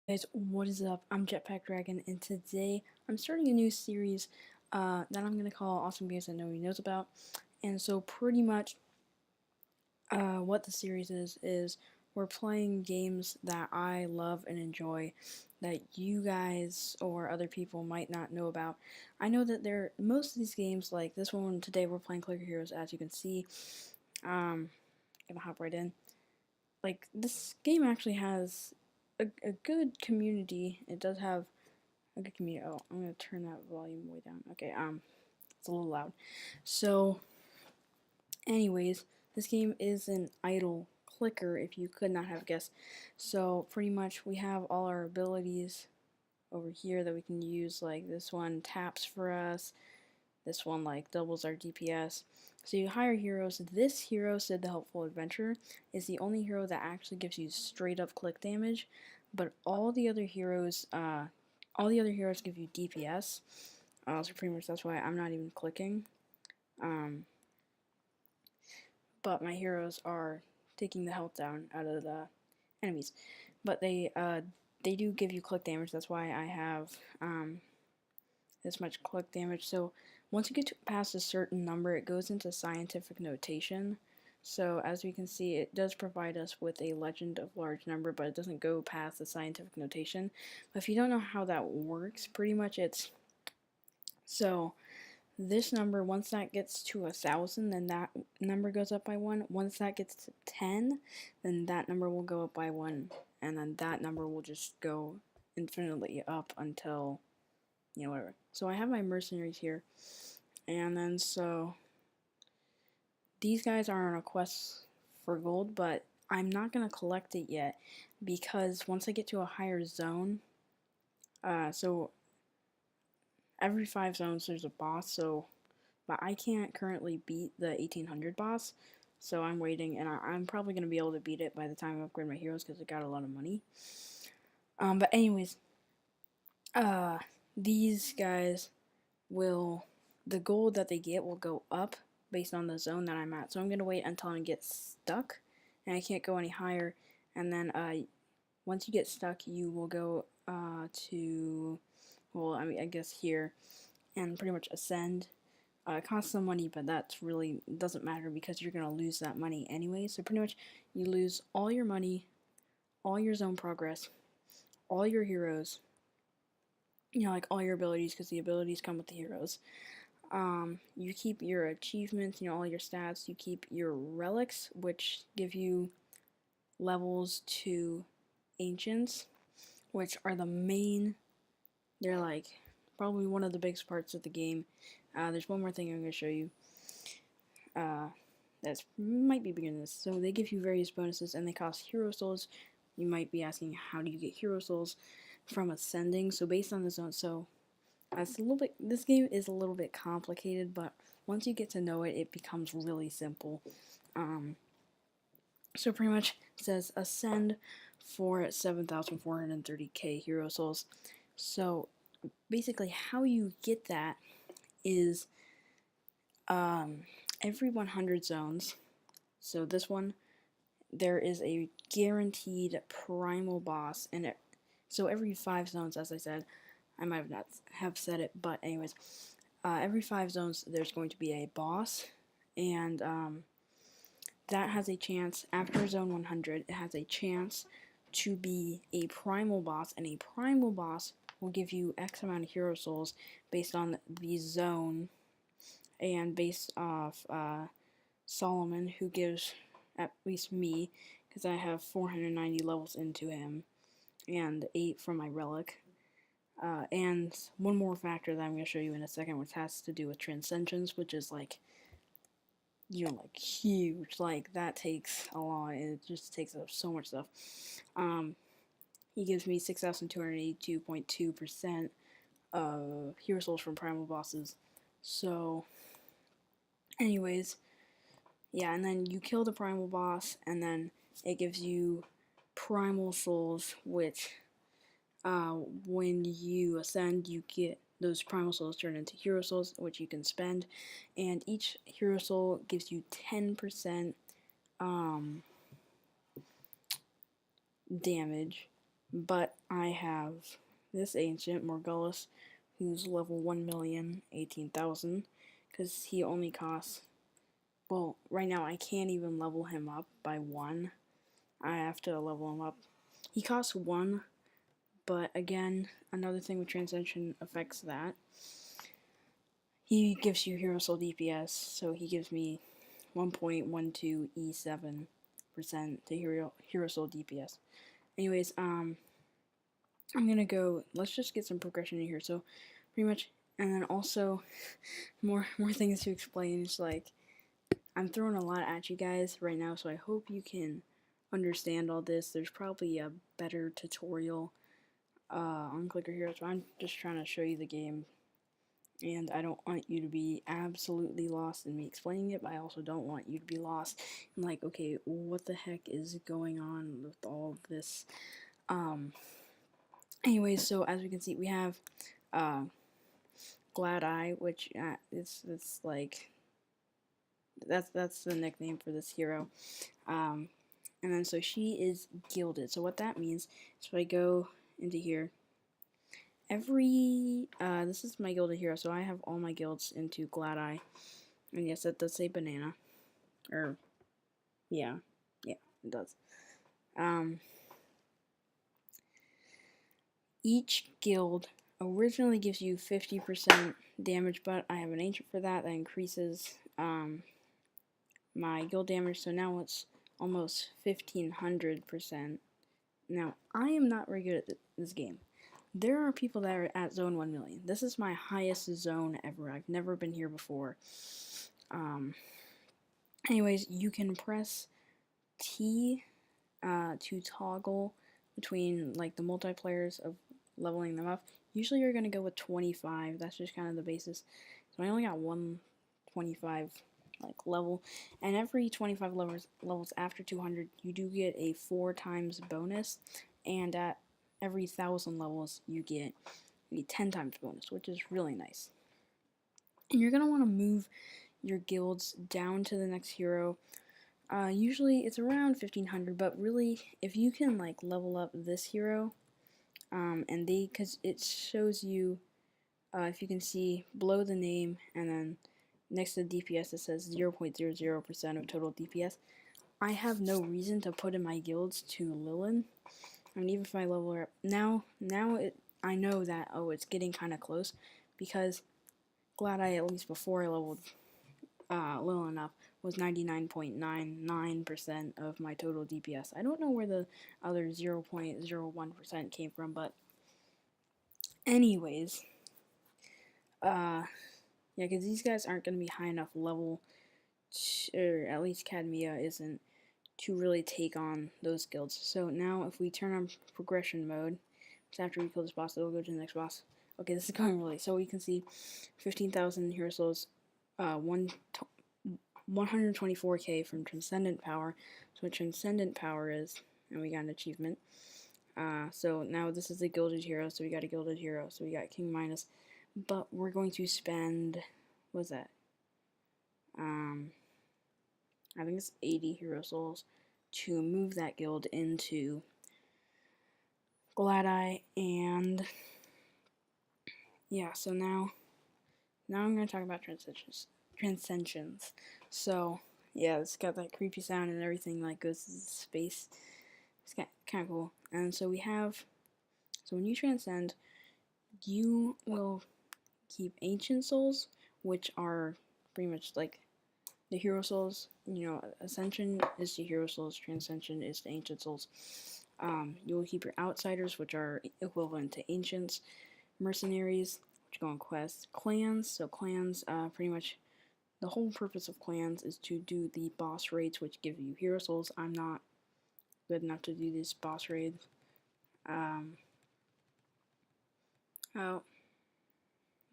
Guys, what is up? I'm Jetpack Dragon, and today I'm starting a new series that I'm gonna call Awesome Games That Nobody Knows About. And so, pretty much, what the series is we're playing games that I love and enjoy that you guys or other people might not know about. I know that most of these games, like this one today, we're playing Clicker Heroes, as you can see. Gonna hop right in. Like, this game actually has a good community. It does have a good community. Oh, I'm gonna turn that volume way down. Okay, it's a little loud. So, anyways, this game is an idle clicker, if you could not have guessed. So, pretty much, we have all our abilities over here that we can use. Like, this one taps for us. This one, like, doubles our DPS. So you hire heroes. This hero, Sid the Helpful Adventurer, is the only hero that actually gives you straight up click damage, but all the other heroes give you DPS. So pretty much that's why I'm not even clicking. But my heroes are taking the health down out of the enemies. But they do give you click damage. That's why I have this much click damage. So once you get past a certain number, it goes into scientific notation. So as we can see, it does provide us with a legend of large number, but it doesn't go past the scientific notation. But if you don't know how that works, pretty much it's so this number, once that gets to 1,000, then that number goes up by 1. Once that gets to 10, then that number will go up by 1, and then that number will just go infinitely up until, whatever. So I have my mercenaries here, and then so these guys are on a quest for gold, but I'm not going to collect it yet because once I get to a higher zone, so every 5 zones there's a boss, but I can't currently beat the 1800 boss, so I'm waiting, and I'm probably going to be able to beat it by the time I upgrade my heroes because I got a lot of money. But anyways, these guys the gold that they get will go up based on the zone that I'm at, so I'm going to wait until I get stuck, and I can't go any higher, and then once you get stuck, you will go to, well, I guess here, and pretty much ascend. It costs some money, but that's really doesn't matter because you're gonna lose that money anyway. So pretty much, you lose all your money, all your zone progress, all your heroes. Like all your abilities, because the abilities come with the heroes. You keep your achievements, all your stats. You keep your relics, which give you levels to ancients, which are the main. They're like probably one of the biggest parts of the game. There's one more thing I'm going to show you. That might be bigger than this. So they give you various bonuses, and they cost hero souls. You might be asking, how do you get hero souls? From ascending. So based on the zone, so it's a little bit. This game is a little bit complicated, but once you get to know it, it becomes really simple. So pretty much it says ascend for 7,430k hero souls. So basically, how you get that is every 100 zones. So this one, there is a guaranteed primal boss, and so every 5 zones, as I said, I might have not have said it, but anyways, every 5 zones there's going to be a boss, and that has a chance after zone 100. It has a chance to be a primal boss, and a primal boss will give you X amount of hero souls based on the zone and based off Solomon, who gives at least me, because I have 490 levels into him and 8 from my relic. And one more factor that I'm going to show you in a second, which has to do with transcensions, which is like, like huge. Like, that takes a lot. It just takes up so much stuff. He gives me 6,282.2% of hero souls from primal bosses. So, anyways, yeah, and then you kill the primal boss, and then it gives you primal souls, which when you ascend, you get those primal souls turned into hero souls, which you can spend, and each hero soul gives you 10% damage, But I have this ancient, Morgellus, who's level 1,018,000, because he only costs, well, right now I can't even level him up by 1. I have to level him up. He costs 1, but again, another thing with Transcension affects that. He gives you Hero Soul DPS, so he gives me 1.12 E7% to Hero Soul DPS. Anyways, I'm gonna go. Let's just get some progression in here. So, pretty much, and then also more things to explain. It's like I'm throwing a lot at you guys right now, so I hope you can understand all this. There's probably a better tutorial on Clicker here, so I'm just trying to show you the game. And I don't want you to be absolutely lost in me explaining it, but I also don't want you to be lost in like, okay, what the heck is going on with all this? Anyways, so as we can see, we have Glad Eye, which it's like that's the nickname for this hero. And then so she is gilded. So what that means is if I go into here, this is my gilded hero, so I have all my guilds into Glad Eye. And yes, that does say banana. Or, yeah, it does. Each guild originally gives you 50% damage, but I have an ancient for that increases my guild damage, so now it's almost 1500%. Now, I am not very good at this game. There are people that are at zone 1 million. This is my highest zone ever. I've never been here before. Anyways, you can press T to toggle between like the multiplayers of leveling them up. Usually you're going to go with 25. That's just kind of the basis. So I only got 125 like level, and every 25 levels after 200 you do get a 4 times bonus, and at every 1,000 levels you get a 10 times bonus, which is really nice. And you're going to want to move your guilds down to the next hero. Usually it's around 1500, but really if you can like level up this hero, and because it shows you, if you can see below the name and then next to the DPS it says 0.00% of total DPS. I have no reason to put in my guilds to Lilin. I mean, even if I level her up now I know that it's getting kind of close, because Glad I, at least before I leveled Lilin up, was 99.99% of my total DPS. I don't know where the other 0.01% came from, but anyways, yeah, because these guys aren't going to be high enough level, or at least Cadmia isn't, to really take on those guilds. So now if we turn on progression mode, so after we kill this boss, it'll go to the next boss. Okay, this is going really, so we can see 15,000 hero souls, 124k from Transcendent Power. So what Transcendent Power is, and we got an achievement. So now this is a gilded hero, so we got a gilded hero, so we got King Minus. But we're going to spend, what's that? I think it's 80 hero souls to move that guild into Glad Eye, and yeah, so now I'm going to talk about transcensions. So yeah, it's got that creepy sound and everything, like goes to space. It's kind of cool. And so we have, so when you transcend, you will keep ancient souls, which are pretty much like the hero souls. You know, ascension is the hero souls, transcension is the ancient souls. You will keep your outsiders, which are equivalent to ancients, mercenaries, which go on quests, clans. So clans, pretty much the whole purpose of clans is to do the boss raids, which give you hero souls. I'm not good enough to do these boss raids. Oh,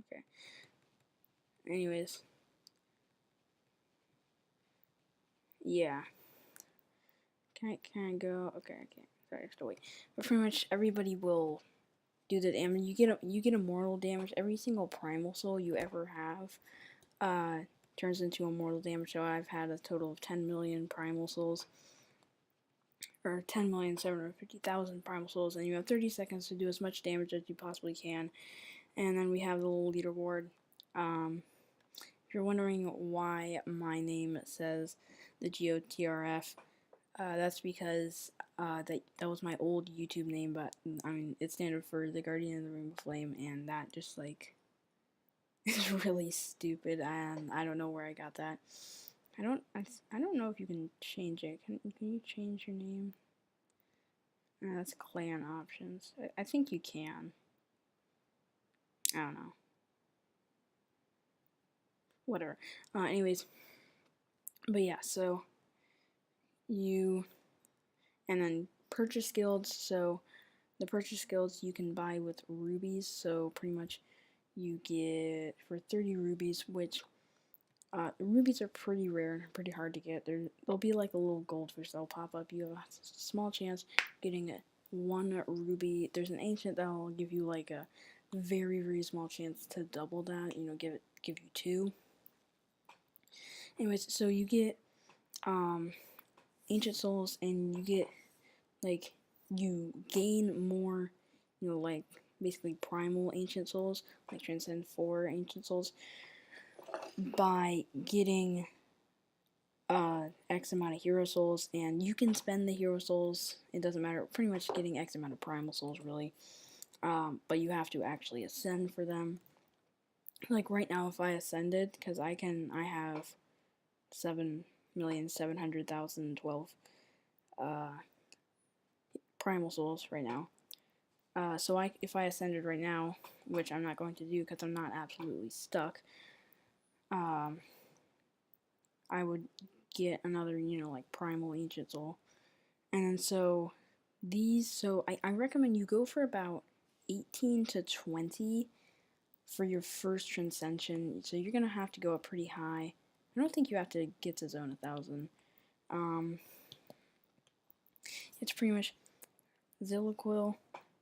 okay. Anyways, yeah. Can I go? Okay, okay. Sorry, I have to wait. But pretty much everybody will do the damage. You get immortal damage. Every single primal soul you ever have turns into immortal damage. So I've had a total of 10 million primal souls. or 10,750,000 primal souls, and you have 30 seconds to do as much damage as you possibly can. And then we have the little leaderboard. If you're wondering why my name says the GOTRF, that's because that was my old YouTube name, but I mean it standard for the Guardian of the Rainbow Flame, and that just like is really stupid, and I don't know where I got that. I don't know if you can change it. Can you change your name? That's clan options. I think you can. I don't know. Whatever. Anyways, but yeah, so you and then purchase guilds. So the purchase guilds you can buy with rubies. So pretty much you get for 30 rubies, which rubies are pretty rare and pretty hard to get. They'll be like a little goldfish that'll pop up. You have a small chance getting one ruby. There's an ancient that'll give you like a very small chance to double that. You know, give you 2. Anyways, so you get ancient souls, and you get like you gain more, you know, like basically primal ancient souls, like transcend 4 ancient souls, by getting X amount of hero souls, and you can spend the hero souls. It doesn't matter. Pretty much getting X amount of primal souls, really. But you have to actually ascend for them. Like right now, if I ascended, because I have 7,700,012 primal souls right now. So if I ascended right now, which I'm not going to do because I'm not absolutely stuck, I would get another, you know, like primal ancient soul. And then so I recommend you go for about 18 to 20 for your first transcension. So you're gonna have to go up pretty high. I don't think you have to get to zone 1,000. It's pretty much Zilliquil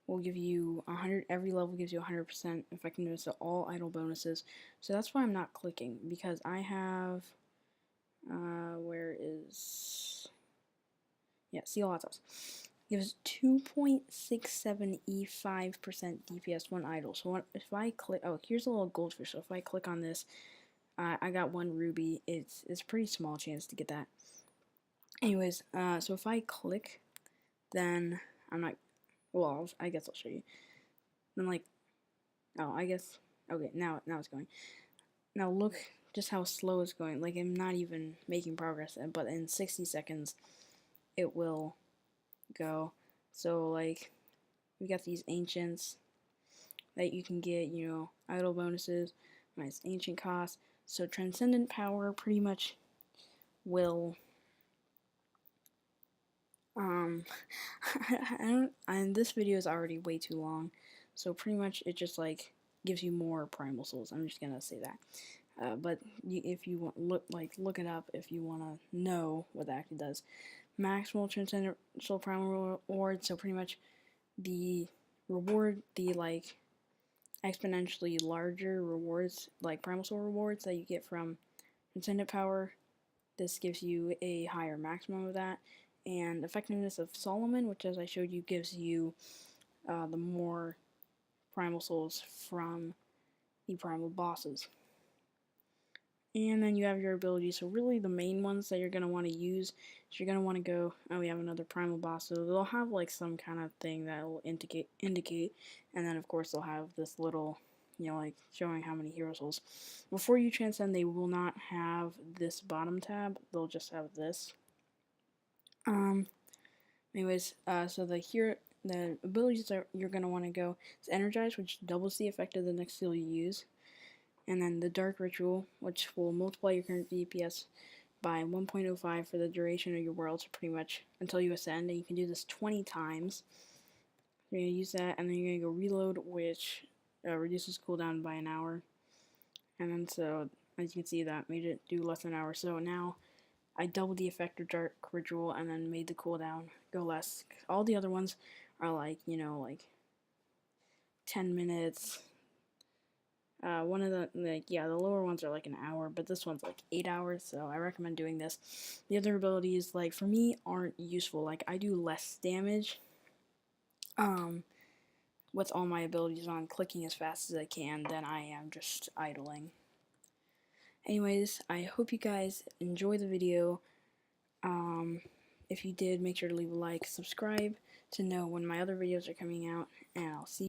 will give you 100. Every level gives you 100% effectiveness of all idle bonuses. So that's why I'm not clicking, because I have where is Seal Autos gives 2.67 E5% DPS when idle. So if I click, here's a little goldfish. So if I click on this, I got 1 ruby. It's pretty small chance to get that. Anyways, so if I click, then I'm not. Well, I guess I'll show you. Then like, I guess okay. Now it's going. Now look just how slow it's going. Like I'm not even making progress, but in 60 seconds, it will go. So like, we got these ancients that you can get. You know, idle bonuses, nice ancient cost. So transcendent power pretty much will. This video is already way too long, so pretty much it just like gives you more primal souls. I'm just gonna say that. But if you want look it up if you want to know what that actually does. Maximal transcendent soul primal reward. So pretty much the reward, the like exponentially larger rewards, like primal soul rewards that you get from transcendent power. This gives you a higher maximum of that. And effectiveness of Solomon, which as I showed you gives you the more primal souls from the primal bosses. And then you have your abilities. So really the main ones that you're going to want to use is you're going to want to go, we have another primal boss. So they'll have like some kind of thing that will indicate. And then of course they'll have this little, you know, like showing how many hero souls. Before you transcend, they will not have this bottom tab. They'll just have this. Anyways, so the abilities that you're going to want to go is Energize, which doubles the effect of the next skill you use. And then the Dark Ritual, which will multiply your current DPS by 1.05 for the duration of your world, so pretty much until you ascend, and you can do this 20 times. You're going to use that, and then you're going to go Reload, which reduces cooldown by an hour. And then so, as you can see, that made it do less than an hour. So now I doubled the effect of Dark Ritual and then made the cooldown go less. All the other ones are like, you know, like 10 minutes, One of the lower ones are like an hour, but this one's like 8 hours, so I recommend doing this. The other abilities, like, for me, aren't useful. Like, I do less damage, with all my abilities on, clicking as fast as I can, than I am just idling. Anyways, I hope you guys enjoy the video. If you did, make sure to leave a like, subscribe to know when my other videos are coming out, and I'll see you